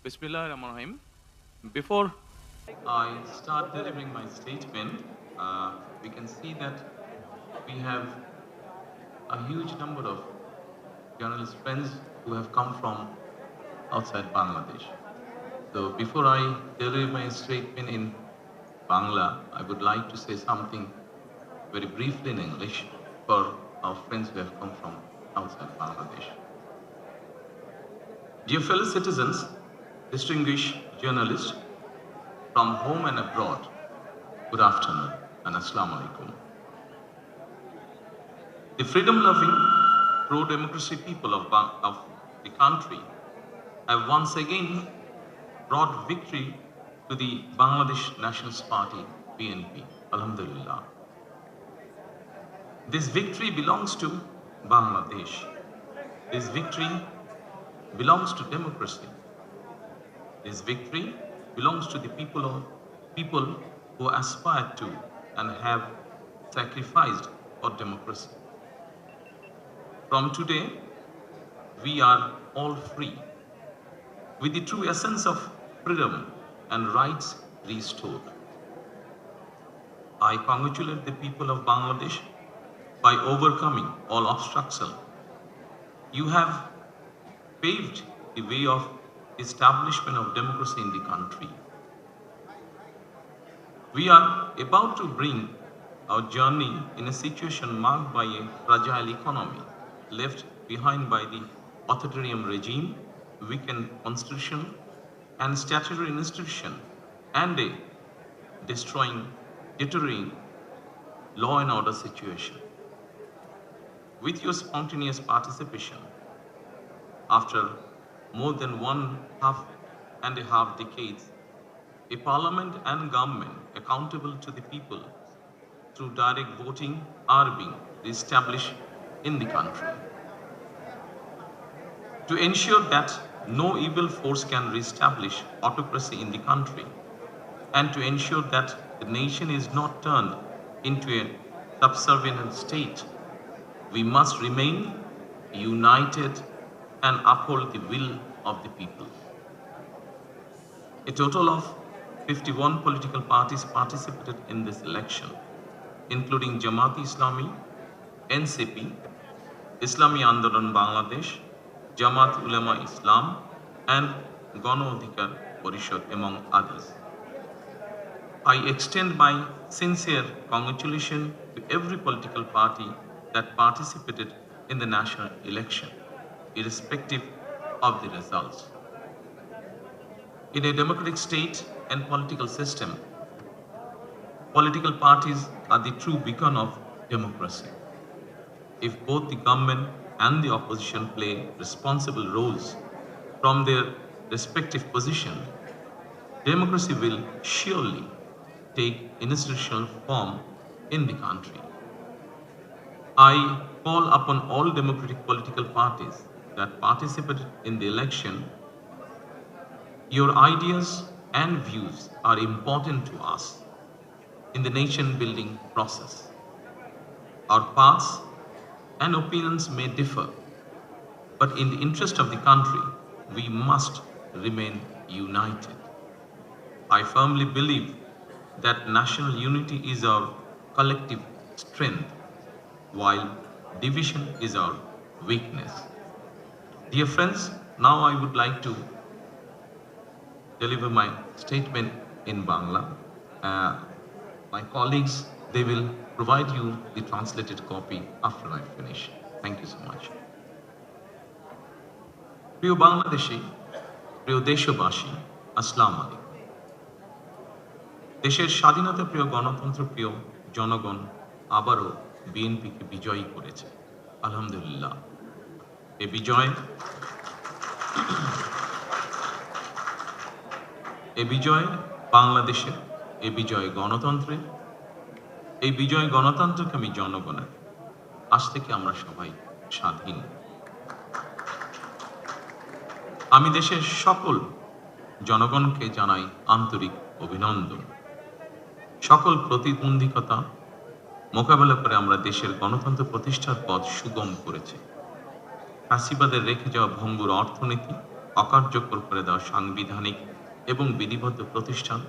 Bismillahirrahmanirrahim. Before I start delivering my statement, we can see that we have a huge number of journalist friends who have come from outside Bangladesh. So before I deliver my statement in Bangla, I would like to say something very briefly in English for our friends who have come from outside Bangladesh. Dear fellow citizens, distinguished journalists from home and abroad, good afternoon and Assalamu alaikum. The freedom-loving, pro-democracy people of the country have once again brought victory to the Bangladesh Nationalist Party, BNP. Alhamdulillah. This victory belongs to Bangladesh. This victory belongs to democracy. This victory belongs to the people who aspire to and have sacrificed for democracy. From today, we are all free, with the true essence of freedom and rights restored. I congratulate the people of Bangladesh by overcoming all obstacles. You have paved the way of establishment of democracy in the country. We are about to bring our journey in a situation marked by a fragile economy, left behind by the authoritarian regime, weakened constitution and statutory institution, and a deteriorating law and order situation. With your spontaneous participation, after more than 1.5 decades, a parliament and government accountable to the people through direct voting are being established in the country. To ensure that no evil force can reestablish autocracy in the country, and to ensure that the nation is not turned into a subservient state, we must remain united and uphold the will of the people. A total of 51 political parties participated in this election, including Jamaat-e-Islami, NCP, Islami Andolan Bangladesh, Jamaat Ulema Islam, and Gano Adhikar Parishad, among others. I extend my sincere congratulations to every political party that participated in the national election, irrespective of the results. In a democratic state and political system, political parties are the true beacon of democracy. If both the government and the opposition play responsible roles from their respective positions, democracy will surely take institutional form in the country. I call upon all democratic political parties that participated in the election. Your ideas and views are important to us in the nation-building process. Our paths and opinions may differ, but in the interest of the country, we must remain united. I firmly believe that national unity is our collective strength, while division is our weakness. Dear friends, now I would like to deliver my statement in Bangla. My colleagues, they will provide you the translated copy after I finish. Thank you so much. প্রিয় বাংলাদেশী, প্রিয় দেশবাসী, আসসালামু আলাইকুম। দেশের স্বাধীনতা প্রিয় গণতন্ত্র প্রিয় জনগণ আবারও বিএনপিকে বিজয়ী করেছে। আলহামদুলিল্লাহ। এই বিজয় বাংলাদেশের, এই বিজয় গণতন্ত্রের, এই বিজয় গণতন্ত্রকামী জনগণের। আজ থেকে আমরা সবাই স্বাধীন। আমি দেশের সকল জনগণকে জানাই আন্তরিক অভিনন্দন। সকল প্রতিবন্ধকতা মোকাবেলা করে আমরা দেশের গণতন্ত্র প্রতিষ্ঠার পথ সুগম করেছি। ফ্যাসিবাদের রেখে যাওয়া ভঙ্গুর অর্থনীতি অকার্যকর করে দেওয়া সাংবিধানিক এবং বিধিবদ্ধ প্রতিষ্ঠান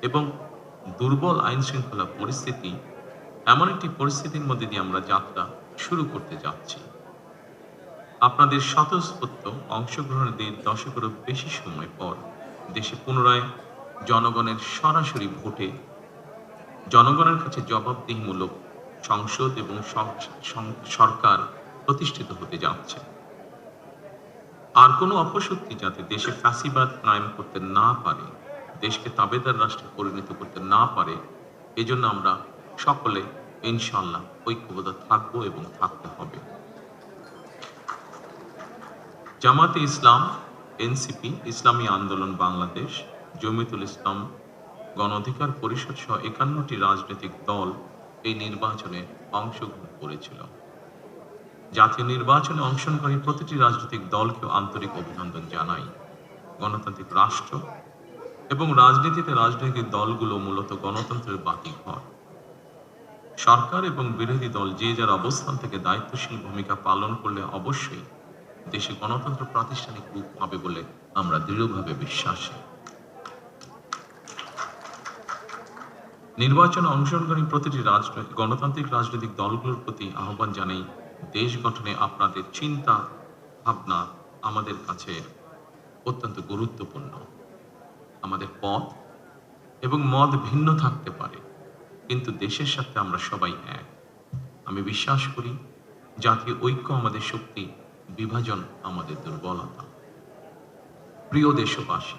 এবং দুর্বল আইন শৃঙ্খলা পরিস্থিতি, এমন একটি পরিস্থিতির মধ্যে দিয়ে আমরা যাত্রা শুরু করতে যাচ্ছি। আপনাদের স্বতঃস্ফূর্ত অংশগ্রহণের 1.5 দশকেরও বেশি সময় পর দেশে পুনরায় জনগণের সরাসরি ভোটে জনগণের কাছে জবাবদিহিমূলক সংসদ এবং সরকার প্রতিষ্ঠিত হতে যাচ্ছে। আর কোনো অপশক্তি যাতে দেশে ফ্যাসিবাদ কায়েম করতে না পারে, দেশকে তাবেদার রাষ্ট্রে পরিণত করতে না পারে, এজন্য আমরা সকলে ইনশাআল্লাহ ঐক্যবদ্ধ থাকবো এবং থাকতে হবে। জামাতে ইসলাম, এনসিপি, ইসলামী আন্দোলন বাংলাদেশ, জমিয়তুল ইসলাম, গণ অধিকার পরিষদ সহ 51টি রাজনৈতিক দল এই নির্বাচনে অংশগ্রহণ করেছিল। জাতীয় নির্বাচনে অংশগ্রহণকারী প্রতিটি রাজনৈতিক দলকেও আন্তরিক অভিনন্দন জানাই। গণতান্ত্রিক রাষ্ট্র এবং রাজনীতিতে রাজনৈতিক দলগুলো মূলত গণতন্ত্রের বাতিঘর। সরকার এবং বিরোধী দল যে যার অবস্থান থেকে দায়িত্বশীল ভূমিকা পালন করলে অবশ্যই দেশে গণতন্ত্র প্রাতিষ্ঠানিক রূপ পাবে বলে আমরা দৃঢ়ভাবে বিশ্বাসী। নির্বাচনে অংশগ্রহণকারী প্রতিটি গণতান্ত্রিক রাজনৈতিক দলগুলোর প্রতি আহ্বান জানাই, দেশ গঠনে আপনাদের চিন্তা ভাবনা আমাদের কাছে অত্যন্ত গুরুত্বপূর্ণ। আমাদের পথ এবং মত ভিন্ন থাকতে পারে, কিন্তু দেশের সাথে আমরা সবাই এক। আমি বিশ্বাস করি জাতীয় ঐক্য আমাদের শক্তি, বিভাজন আমাদের দুর্বলতা। প্রিয় দেশবাসী,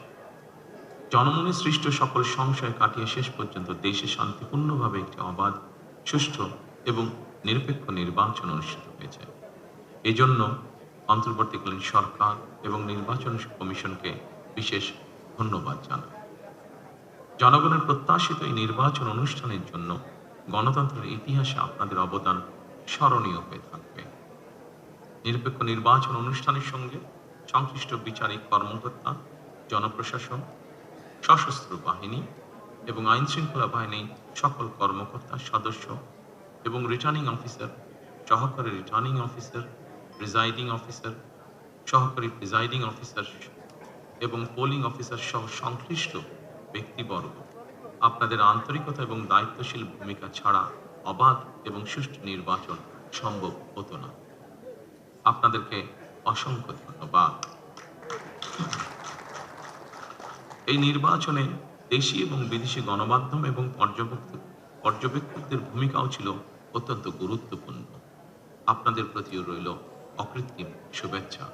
জনমনে সৃষ্ট সকল সংশয় কাটিয়ে শেষ পর্যন্ত দেশে শান্তিপূর্ণভাবে একটি অবাধ, সুষ্ঠু এবং নিরপেক্ষ নির্বাচন অনুষ্ঠিত হয়েছে। এজন্য অন্তর্বর্তীকালীন সরকার এবং নির্বাচন কমিশনকে বিশেষ ধন্যবাদ জানাই। জনগণের প্রত্যাশিত এই নির্বাচন অনুষ্ঠানের জন্য গণতন্ত্রের ইতিহাসে আপনাদের অবদান স্মরণীয় হয়ে থাকবে। নিরপেক্ষ নির্বাচন অনুষ্ঠানের সঙ্গে সংশ্লিষ্ট বিচারিক কর্মকর্তা, জনপ্রশাসন, সশস্ত্র বাহিনী এবং আইন শৃঙ্খলা বাহিনী সকল কর্মকর্তা, সদস্য এবং রিটার্নিং অফিসার, সহকারী রিটার্নিং অফিসার, প্রিজাইডিং অফিসার, সহকারী প্রিজাইডিং অফিসার এবং পোলিং অফিসার সহ সংশ্লিষ্ট ব্যক্তিবর্গ, আপনাদের আন্তরিকতা এবং দায়িত্বশীল ভূমিকা ছাড়া অবাধ এবং সুষ্ঠু নির্বাচন সম্ভব হতো না। আপনাদেরকে অসংখ্য ধন্যবাদ। এই নির্বাচনে দেশি এবং বিদেশি গণমাধ্যম এবং পর্যবেক্ষকদের ভূমিকাও ছিল অত্যন্ত গুরুত্বপূর্ণ। আপনাদের প্রতিও রইল অকৃত্রিম শুভেচ্ছা।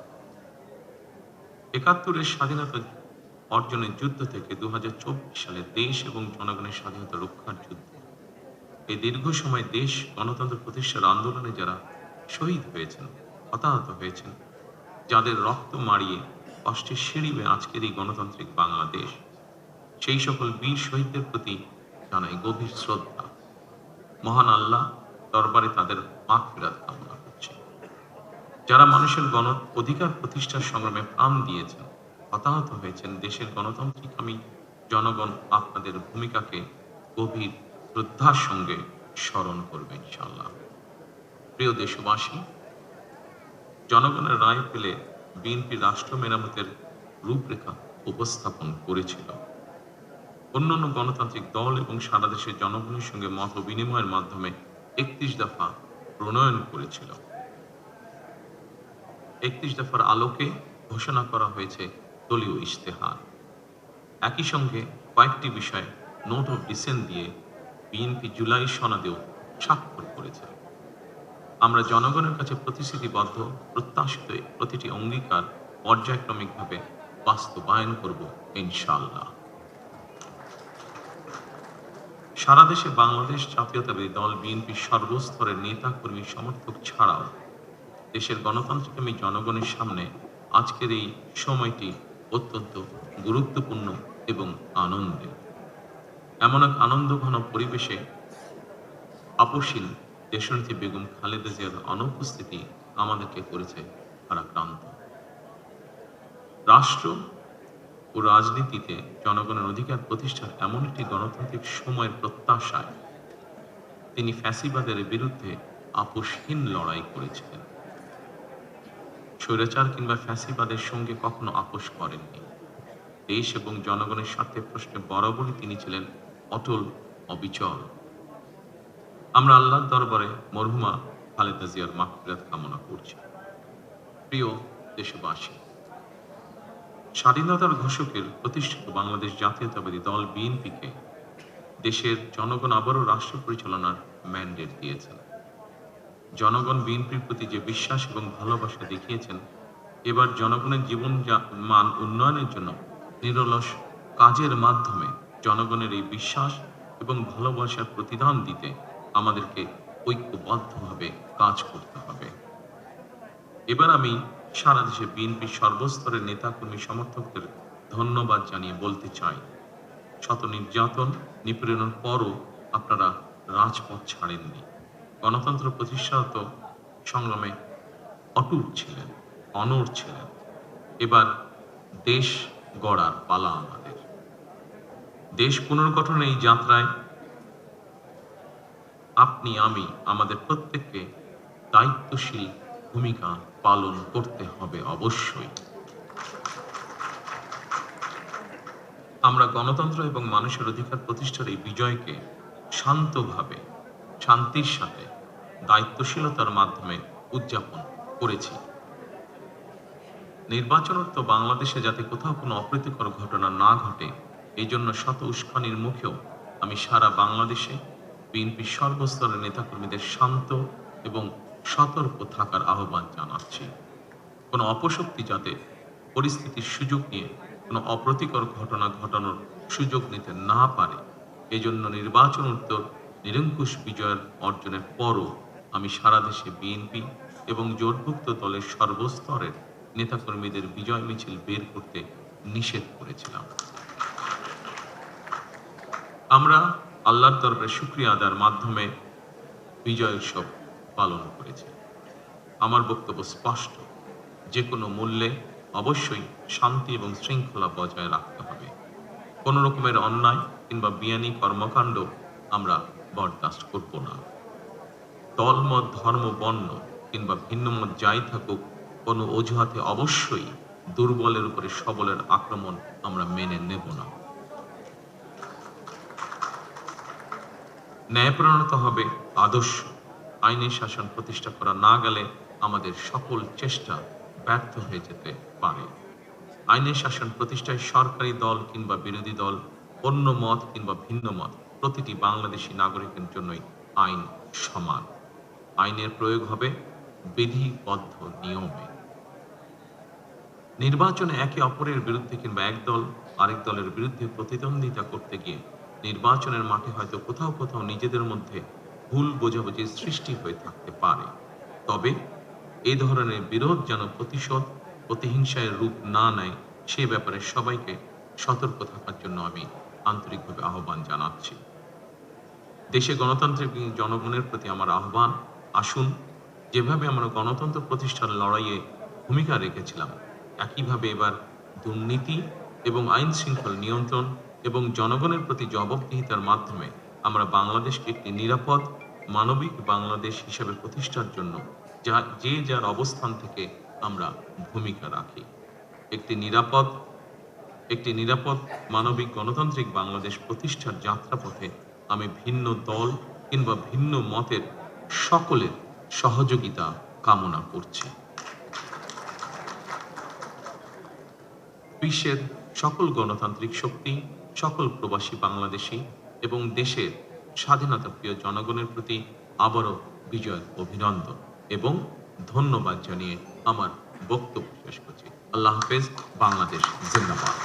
৭১-এর স্বাধীনতা অর্জনের যুদ্ধ থেকে ২০২৪ সালে দেশ এবং জনগণের স্বাধীনতা রক্ষার যুদ্ধ, এই দীর্ঘ সময় দেশ গণতন্ত্র প্রতিষ্ঠার আন্দোলনে যারা শহীদ হয়েছেন, হতাহত হয়েছেন, যাদের রক্ত মাড়িয়ে কষ্টের সিঁড়ি বেয়ে আজকের এই গণতান্ত্রিক বাংলাদেশ, সেই সকল বীর শহীদদের প্রতি জানাই গভীর শ্রদ্ধা। মহান আল্লাহ দরবারে তাদের মাগফিরাত কামনা করছি। যারা মানুষের গণ অধিকার প্রতিষ্ঠার সংগ্রামে প্রাণ দিয়েছেন, হতাহত হয়েছেন, দেশের গণতান্ত্রিকামী জনগণ আপনাদের ভূমিকাকে গভীর শ্রদ্ধার সঙ্গে স্মরণ করবে ইনশাআল্লাহ। প্রিয় দেশবাসী, জনগণের রায় পেলে বিএনপি রাষ্ট্র মেরামতের রূপরেখা উপস্থাপন করেছিল। অন্যান্য গণতান্ত্রিক দল এবং সারা দেশের জনগণের সঙ্গে মত বিনিময়ের মাধ্যমে ৩১ দফা প্রণয়ন করেছিল। ৩১ দফার আলোকে ঘোষণা করা হয়েছে দলীয় ইশতেহার। একই সঙ্গে কয়েকটি বিষয়ে নোট অফ ডিসেন্ট দিয়ে বিএনপি জুলাই সনদেও স্বাক্ষর করেছে। আমরা জনগণের কাছে প্রতিশ্রুতিবদ্ধ, প্রত্যাশিত প্রতিটি অঙ্গীকার পর্যায়ক্রমিকভাবে বাস্তবায়ন করব ইনশাআল্লাহ। সারা দেশে বাংলাদেশ জাতীয়তাবাদী দল বিএনপির সর্বস্তরের নেতা কর্মী সমর্থক ছাড়াও দেশের গণতান্ত্রিকামী জনগণের সামনে আজকের এই সময়টি অত্যন্ত গুরুত্বপূর্ণ এবং আনন্দের। এমন এক আনন্দঘন পরিবেশে আপসীন দেশনেত্রী বেগম খালেদা জিয়ার অনুপস্থিতি আমাদেরকে করেছে ভারাক্রান্ত। রাষ্ট্র ও রাজনীতিতে জনগণের অধিকার প্রতিষ্ঠার এমন একটি গণতান্ত্রিক সময়ের প্রত্যাশায় তিনি ফ্যাসিবাদের বিরুদ্ধে আপোষহীন লড়াই করেছিলেন। স্বৈরাচার কিংবা ফ্যাসিবাদের সঙ্গে কখনো আপোষ করেননি। দেশ এবং জনগণের স্বার্থের প্রশ্নে বরাবরই তিনি ছিলেন অটল, অবিচল। আমরা আল্লাহর দরবারে মরহুমা খালেদা জিয়ার মাগফিরাত কামনা করছি। প্রিয় দেশবাসী, স্বাধীনতার ঘোষকের প্রতিষ্ঠিত বাংলাদেশ জাতীয়তাবাদী দল বিএনপিকে দেশের জনগণ আবারও রাষ্ট্র পরিচালনার ম্যান্ডেট দিয়েছেন। জনগণ বিএনপির প্রতি যে বিশ্বাস এবং ভালোবাসা দেখিয়েছেন, এবার জনগণের জীবন মান উন্নয়নের জন্য নিরলস কাজের মাধ্যমে জনগণের এই বিশ্বাস এবং ভালোবাসার প্রতিদান দিতে আমাদেরকে ঐক্যবদ্ধভাবে কাজ করতে হবে। এবার আমি সারা দেশে বিএনপির সর্বস্তরের নেতাকর্মী সমর্থকদের ধন্যবাদ জানিয়ে বলতে চাই, শত নির্যাতন নিপীড়নের পরও আপনারা রাজপথ ছাড়েননি। গণতন্ত্র প্রতিষ্ঠাত সংগ্রামে অটুট ছিলেন, অনড় ছিলেন। এবার দেশ গড়ার পালা আমাদের। দেশ পুনর্গঠনের এই যাত্রায় আপনি, আমি, আমাদের প্রত্যেককে দায়িত্বশীল ভূমিকা পালন করতে হবে অবশ্যই। আমরা গণতন্ত্র এবং মানুষের অধিকার প্রতিষ্ঠার এই বিজয়কে শান্তভাবে, শান্তির সাথে, দায়িত্বশীলতার মাধ্যমে উদযাপন করেছি। নির্বাচনোত্তর বাংলাদেশে যাতে কোথাও কোনো অপ্রীতিকর ঘটনা না ঘটে, এই জন্য শত উস্কানির মুখেও আমি সারা বাংলাদেশে বিএনপির সর্বস্তরের নেতাকর্মীদের শান্ত এবং সতর্ক থাকার আহ্বান জানাচ্ছি। কোনো অপশক্তি যাতে পরিস্থিতির সুযোগ নিয়ে কোনো অপ্রীতিকর ঘটনা ঘটানোর সুযোগ নিতে না পারে, এজন্য নির্বাচন উত্তর নিরঙ্কুশ বিজয়ের অর্জনের পরও আমি সারা দেশে বিএনপি এবং জোটভুক্ত দলের সর্বস্তরের নেতাকর্মীদের বিজয় মিছিল বের করতে নিষেধ করেছিলাম। আমরা আল্লাহর দরবারে শুকরিয়া আদায়ের মাধ্যমে বিজয় উৎসব পালন করেছি। আমার বক্তব্য স্পষ্ট, যে কোনো মূল্যে অবশ্যই শান্তি এবং শৃঙ্খলা বজায় রাখতে হবে। কোনো রকমের অন্যায় কিংবা বিয়ানি কর্মকাণ্ড আমরা বরদাস্ত করব না। দলমত, ধর্ম, বর্ণ কিংবা ভিন্নমত যাই থাকুক, কোনো অজুহাতে অবশ্যই দুর্বলের উপরে সবলের আক্রমণ আমরা মেনে নেব না। ন্যায়পরায়ণতা হবে আদর্শ। আইনি শাসন প্রতিষ্ঠা করা না গেলে আমাদের সকল চেষ্টা ব্যর্থ হয়ে যেতে পারে। আইনি শাসন প্রতিষ্ঠায় সরকারি দল কিংবা বিরোধী দল, অন্য মত কিংবা ভিন্ন মত, প্রতিটি বাংলাদেশী নাগরিকের জন্যই আইন সমান। আইনের প্রয়োগ হবে বিধিবদ্ধ নিয়মে। নির্বাচনে একে অপরের বিরুদ্ধে কিংবা এক দল আরেক দলের বিরুদ্ধে প্রতিদ্বন্দ্বিতা করতে গিয়ে নির্বাচনের মাঠে হয়তো কোথাও কোথাও নিজেদের মধ্যে ভুল বোঝাবুঝির সৃষ্টি হয়ে থাকতে পারে। তবে এ ধরনের বিরোধ যেন প্রতিশোধ, প্রতিহিংসায় রূপ না নেয়, সে ব্যাপারে সবাইকে সতর্ক থাকার জন্য আমি আন্তরিকভাবে আহ্বান জানাচ্ছি। দেশে গণতান্ত্রিক জনগণের প্রতি আমার আহ্বান, আসুন যেভাবে আমরা গণতন্ত্র প্রতিষ্ঠার লড়াইয়ে ভূমিকা রেখেছিলাম, একইভাবে এবার দুর্নীতি এবং আইন শৃঙ্খলা নিয়ন্ত্রণ এবং জনগণের প্রতি জবাবদিহিতার মাধ্যমে আমরা বাংলাদেশকে একটি নিরাপদ, মানবিক বাংলাদেশ হিসেবে প্রতিষ্ঠার জন্য যে যার অবস্থান থেকে আমরা ভূমিকা রাখি। একটি নিরাপদ মানবিক গণতান্ত্রিক বাংলাদেশ প্রতিষ্ঠার যাত্রাপথে আমি ভিন্ন দল কিংবা ভিন্ন মতের সকলের সহযোগিতা কামনা করছি। বিশ্বের সকল গণতান্ত্রিক শক্তি, সকল প্রবাসী বাংলাদেশী এবং দেশের স্বাধীনতা প্রিয় জনগণের প্রতি আবারও বিজয়ের অভিনন্দন এবং ধন্যবাদ জানিয়ে আমার বক্তব্য শেষ করছি। আল্লাহ হাফেজ। বাংলাদেশ জিন্দাবাদ।